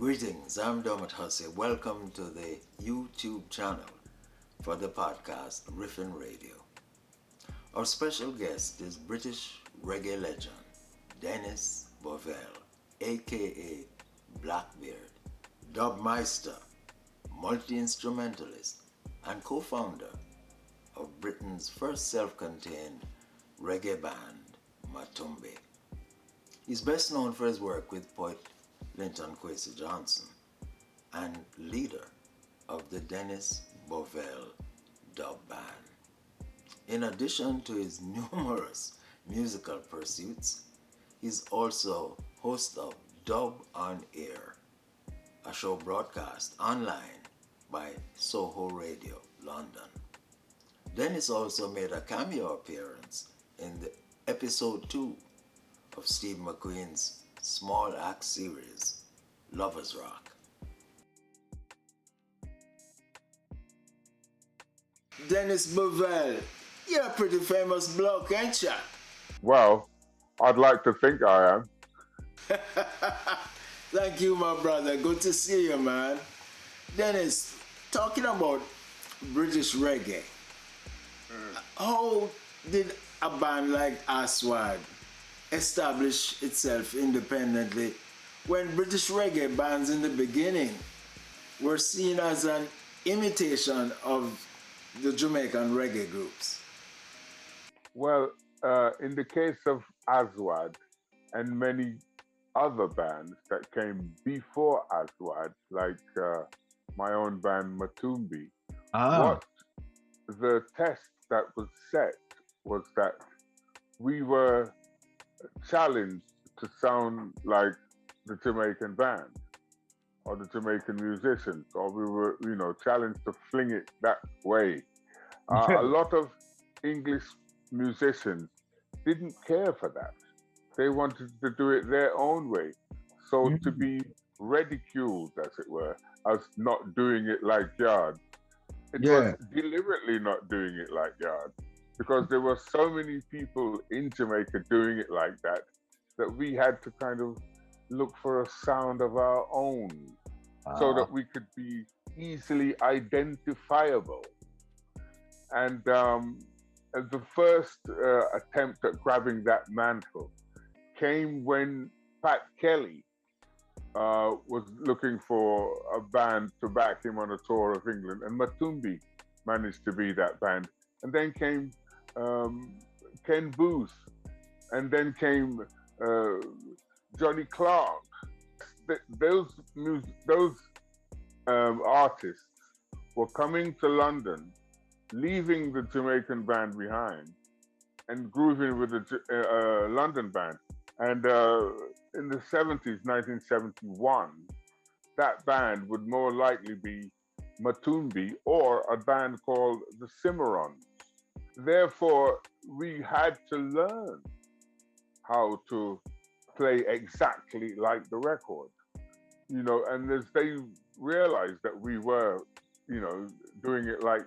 Greetings, I'm Dermot Hussey. Welcome to the YouTube channel for the podcast Riffin Radio. Our special guest is British reggae legend Dennis Bovell, aka Blackbeard, dubmeister, multi-instrumentalist, and co-founder of Britain's first self-contained reggae band, Matumbi. He's best known for his work with poet Linton Kwesi Johnson and leader of the Dennis Bovell dub band. In addition to his numerous musical pursuits, he's also host of Dub on Air, a show broadcast online by Soho Radio, London. Dennis also made a cameo appearance in the episode 2 of Steve McQueen's small act series, Lovers Rock. Dennis Bovell, you're a pretty famous bloke, ain't ya? Well, I'd like to think I am. Thank you, my brother. Good to see you, man. Dennis, talking about British reggae, how did a band like Aswad establish itself independently when British reggae bands in the beginning were seen as an imitation of the Jamaican reggae groups? Well, in the case of Aswad and many other bands that came before Aswad, like my own band Matumbi, what the test that was set was that we were challenged to sound like the Jamaican band or the Jamaican musicians, or we were, challenged to fling it that way. A lot of English musicians didn't care for that. They wanted to do it their own way. So to be ridiculed, as it were, as not doing it like Yard, it was deliberately not doing it like Yard, because there were so many people in Jamaica doing it like that we had to kind of look for a sound of our own so that we could be easily identifiable. And the first attempt at grabbing that mantle came when Pat Kelly was looking for a band to back him on a tour of England, and Matumbi managed to be that band. And then came Ken Booth, and then came Johnny Clark. Those artists were coming to London, leaving the Jamaican band behind, and grooving with the London band. And in the 70s, 1971, that band would more likely be Matumbi or a band called the Cimarrons. Therefore, we had to learn how to play exactly like the record, and as they realized that we were, doing it like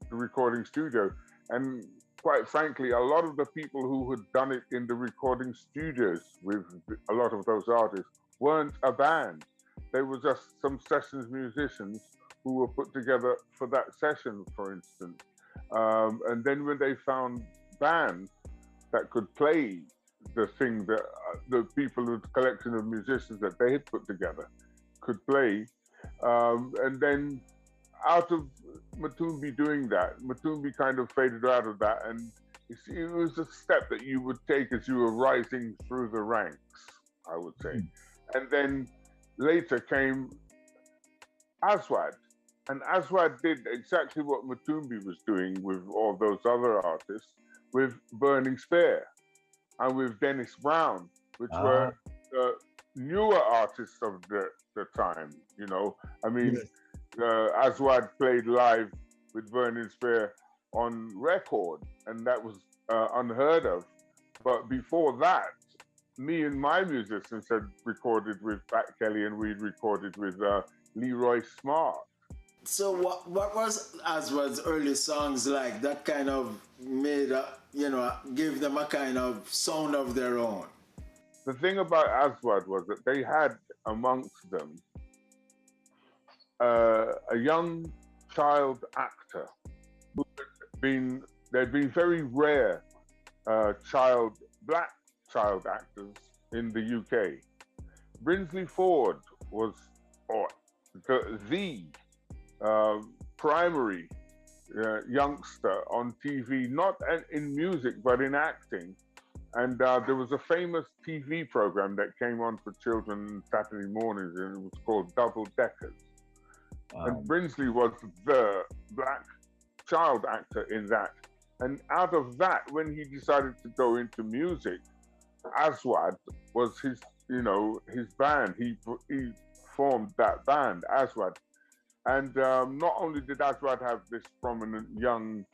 the recording studio. And quite frankly, a lot of the people who had done it in the recording studios with a lot of those artists weren't a band. They were just some sessions musicians who were put together for that session, for instance. And then when they found bands that could play the thing that the people, the collection of musicians that they had put together could play, and then out of Matumbi doing that, Matumbi kind of faded out of that, and it was a step that you would take as you were rising through the ranks, I would say. And then later came Aswad, and Aswad did exactly what Matumbi was doing with all those other artists, with Burning Spear and with Dennis Brown, which were the newer artists of the time, I mean, Aswad played live with Burning Spear on record, and that was unheard of. But before that, me and my musicians had recorded with Pat Kelly, and we'd recorded with Leroy Smart. So what was Aswad's early songs like that kind of made give them a kind of sound of their own? The thing about Aswad was that they had amongst them a young child actor who had been, there'd been very rare black child actors in the UK. Brinsley Ford was or the primary youngster on TV, not in music, but in acting. And there was a famous TV program that came on for children Saturday mornings, and it was called Double Deckers. Wow. And Brinsley was the black child actor in that. And out of that, when he decided to go into music, Aswad was his band. He formed that band, Aswad. And not only did Aswad have this prominent young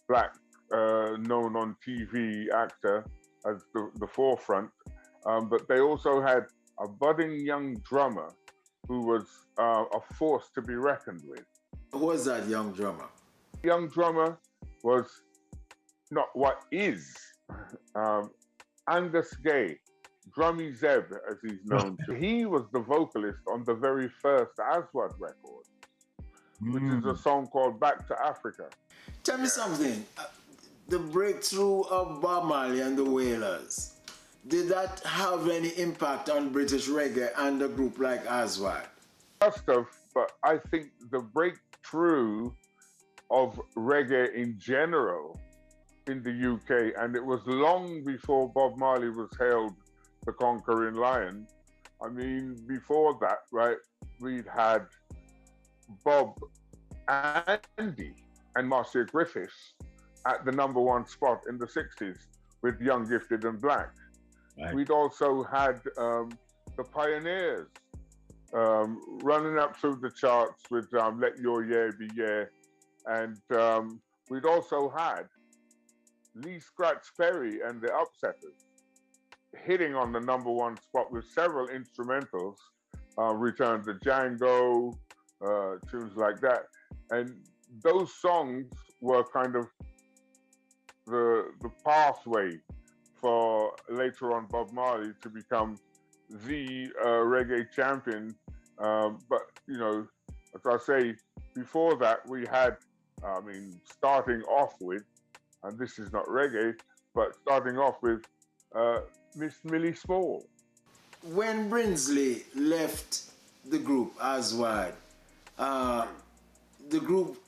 black known on TV actor as the forefront, but they also had a budding young drummer who was a force to be reckoned with. Who was that young drummer? Young drummer was not what is Angus Gay, Drummy Zeb, as he's known to. He was the vocalist on the very first Aswad record, which is a song called Back to Africa. Tell me something. The breakthrough of Bob Marley and the Wailers, did that have any impact on British reggae and a group like Aswad? Must have, but I think the breakthrough of reggae in general in the UK, and it was long before Bob Marley was hailed the conquering lion. I mean, before that, right, we'd had Bob, Andy, and Marcia Griffiths at the #1 spot in the 60s with Young, Gifted and Black. Right. We'd also had the Pioneers running up through the charts with Let Your Yeah Be Yeah. And we'd also had Lee Scratch Perry and the Upsetters hitting on the #1 spot with several instrumentals, Return to Django, tunes like that. And those songs were kind of the pathway for later on Bob Marley to become the reggae champion. But, you know, as I say, before that, we had, starting off with, and this is not reggae, but starting off with Miss Millie Small. When Brinsley left the group Aswad, the group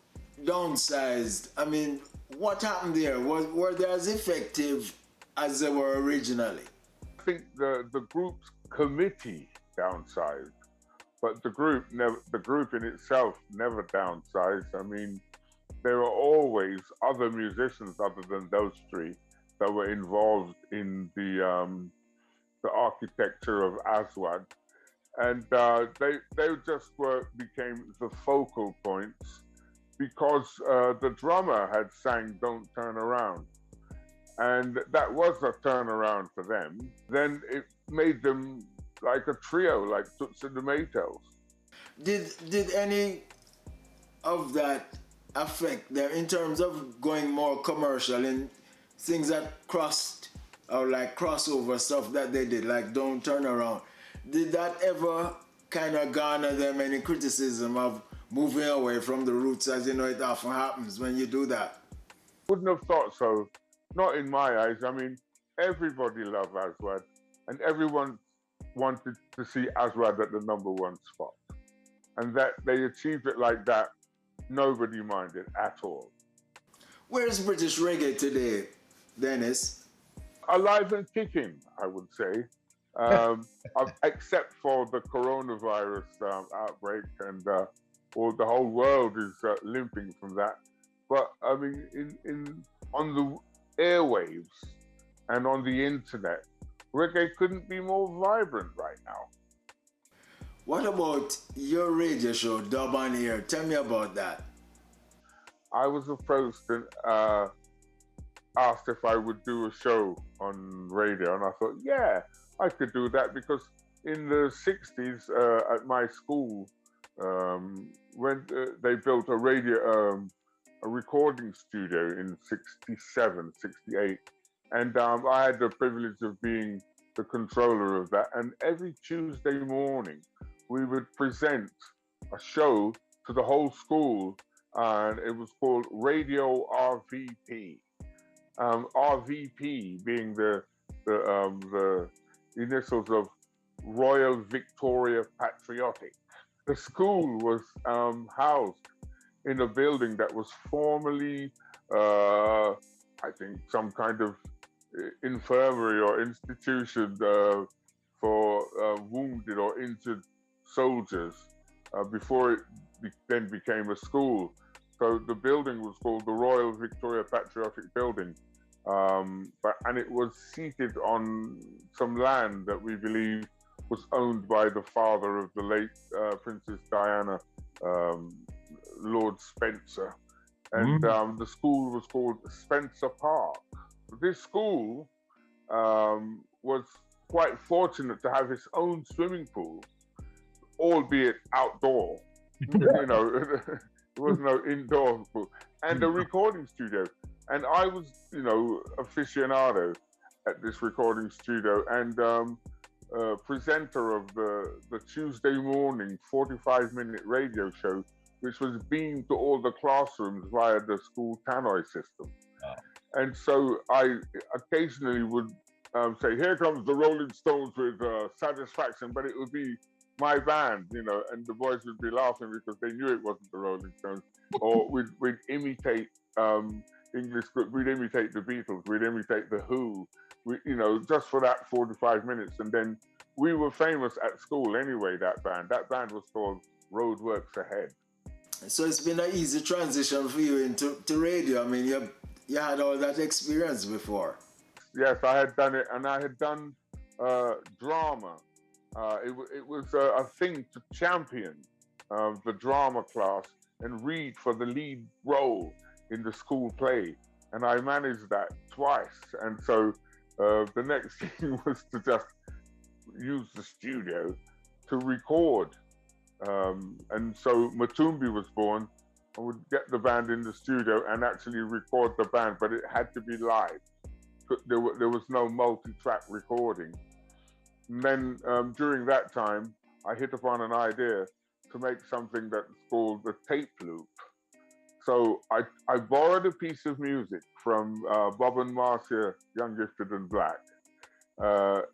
downsized. I mean, what happened there? Were they as effective as they were originally? I think the group's committee downsized, but the group in itself never downsized. I mean, there were always other musicians other than those three that were involved in the architecture of Aswad, and they just became the focal points because the drummer had sang "Don't Turn Around," and that was a turnaround for them. Then it made them like a trio, like Toots and the Maytals. Did any of that affect them in terms of going more commercial and things that crossed or like crossover stuff that they did, like Don't Turn Around? Did that ever kind of garner them any criticism of moving away from the roots, as you know it often happens when you do that? Wouldn't have thought so. Not in my eyes. I mean, everybody loved Aswad, and everyone wanted to see Aswad at the #1 spot. And that they achieved it like that, nobody minded at all. Where is British reggae today, Dennis? Alive and kicking, I would say. Except for the coronavirus outbreak, and the whole world is limping from that. But I mean, on the airwaves and on the internet, reggae couldn't be more vibrant right now. What about your radio show, Dub on Air? Tell me about that. I was approached and asked if I would do a show on radio, and I thought, yeah, I could do that, because in the 60s at my school, when they built a recording studio in 67, 68, and I had the privilege of being the controller of that, and every Tuesday morning we would present a show to the whole school, and it was called Radio RVP. RVP being the initials of Royal Victoria Patriotic. The school was housed in a building that was formerly, I think, some kind of infirmary or institution for wounded or injured soldiers before it then became a school. So the building was called the Royal Victoria Patriotic Building, and it was seated on some land that we believe was owned by the father of the late Princess Diana, Lord Spencer. And the school was called Spencer Park. This school was quite fortunate to have its own swimming pool, albeit outdoor. You know, there was no indoor pool, and a recording studio. And I was, you know, aficionado at this recording studio, and presenter of the Tuesday morning 45-minute radio show, which was beamed to all the classrooms via the school tannoy system. Wow. And so I occasionally would say, here comes the Rolling Stones with Satisfaction, but it would be my band, you know, and the boys would be laughing because they knew it wasn't the Rolling Stones. Or we'd imitate English, we'd imitate the Beatles, we'd imitate the Who, you know, just for that 45 minutes. And then we were famous at school anyway, that band. That band was called Roadworks Ahead. So it's been an easy transition for you into radio. I mean, you had all that experience before. Yes, I had done it, and I had done drama. It was a thing to champion the drama class and read for the lead role in the school play. And I managed that twice. And so the next thing was to just use the studio to record. And so Matumbi was born. I would get the band in the studio and actually record the band, but it had to be live. There was no multi-track recording. And then during that time, I hit upon an idea to make something that's called the tape loop. So I borrowed a piece of music from Bob and Marcia, Young, Gifted and Black,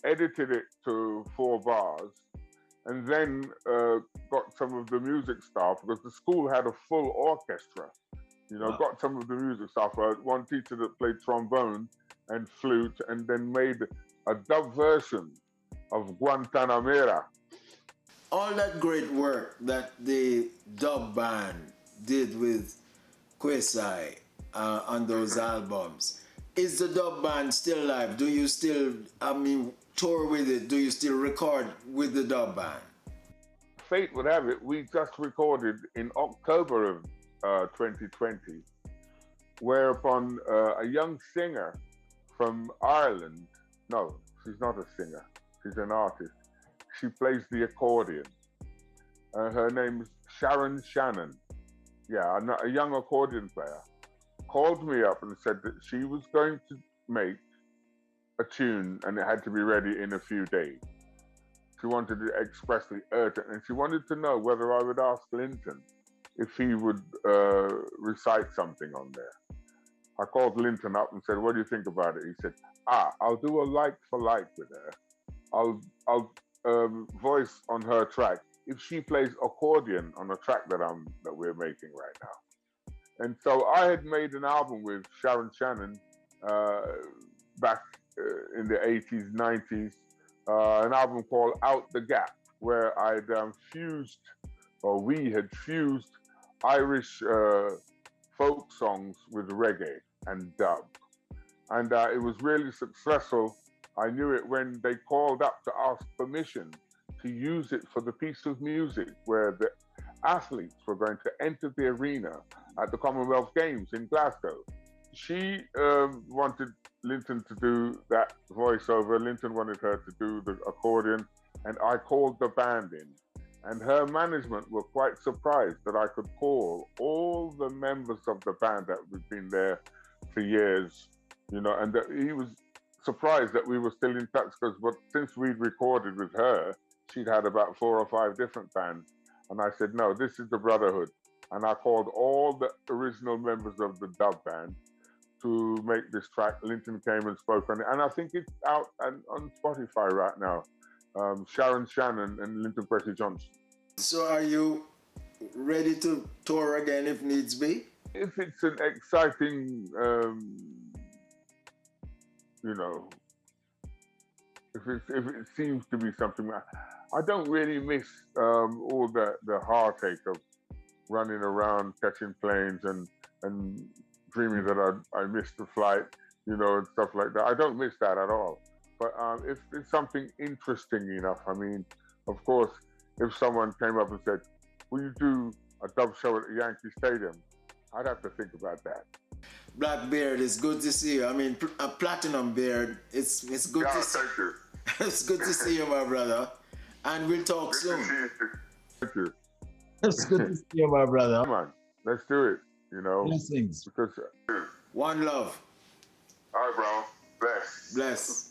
edited it to 4 bars, and then got some of the music staff, because the school had a full orchestra, you know, got some of the music staff, one teacher that played trombone and flute, and then made a dub version of Guantanamera. All that great work that the dub band did with Kwesi on those albums, is the dub band still live? Do you still, tour with it? Do you still record with the dub band? Fate would have it, we just recorded in October of 2020, whereupon a young singer from Ireland, no, she's not a singer, she's an artist. She plays the accordion. Her name is Sharon Shannon. Yeah, a young accordion player. Called me up and said that she was going to make a tune and it had to be ready in a few days. She wanted it expressly urgent, and she wanted to know whether I would ask Linton if he would recite something on there. I called Linton up and said, what do you think about it? He said, I'll do a like for like with her. I'll voice on her track if she plays accordion on a track that we're making right now. And so I had made an album with Sharon Shannon back in the 80s, 90s, an album called Out the Gap, where I'd we had fused Irish folk songs with reggae and dub. And it was really successful. I knew it when they called up to ask permission to use it for the piece of music where the athletes were going to enter the arena at the Commonwealth Games in Glasgow. She wanted Linton to do that voiceover. Linton wanted her to do the accordion, and I called the band in. And her management were quite surprised that I could call all the members of the band that had been there for years, you know, and that he was surprised that we were still in touch, because since we'd recorded with her, she'd had about 4 or 5 different bands. And I said, no, this is the brotherhood. And I called all the original members of the dub band to make this track. Linton came and spoke on it, and I think it's out on Spotify right now. Sharon Shannon and Linton Kwesi Johnson. So are you ready to tour again if needs be? If it's an exciting, you know, if it seems to be something, I don't really miss all the heartache of running around catching planes and dreaming that I missed the flight, you know, and stuff like that. I don't miss that at all. But if it's something interesting enough, I mean, of course, if someone came up and said, "Will you do a dub show at Yankee Stadium?" I'd have to think about that. Blackbeard, it's good to see you. I mean, a platinum beard. It's good to see you. It's good to see you, my brother. And we'll talk soon. Thank you. It's good to see you, my brother. Come on, let's do it. You know, blessings. Because one love. All right, bro. Bless. Bless.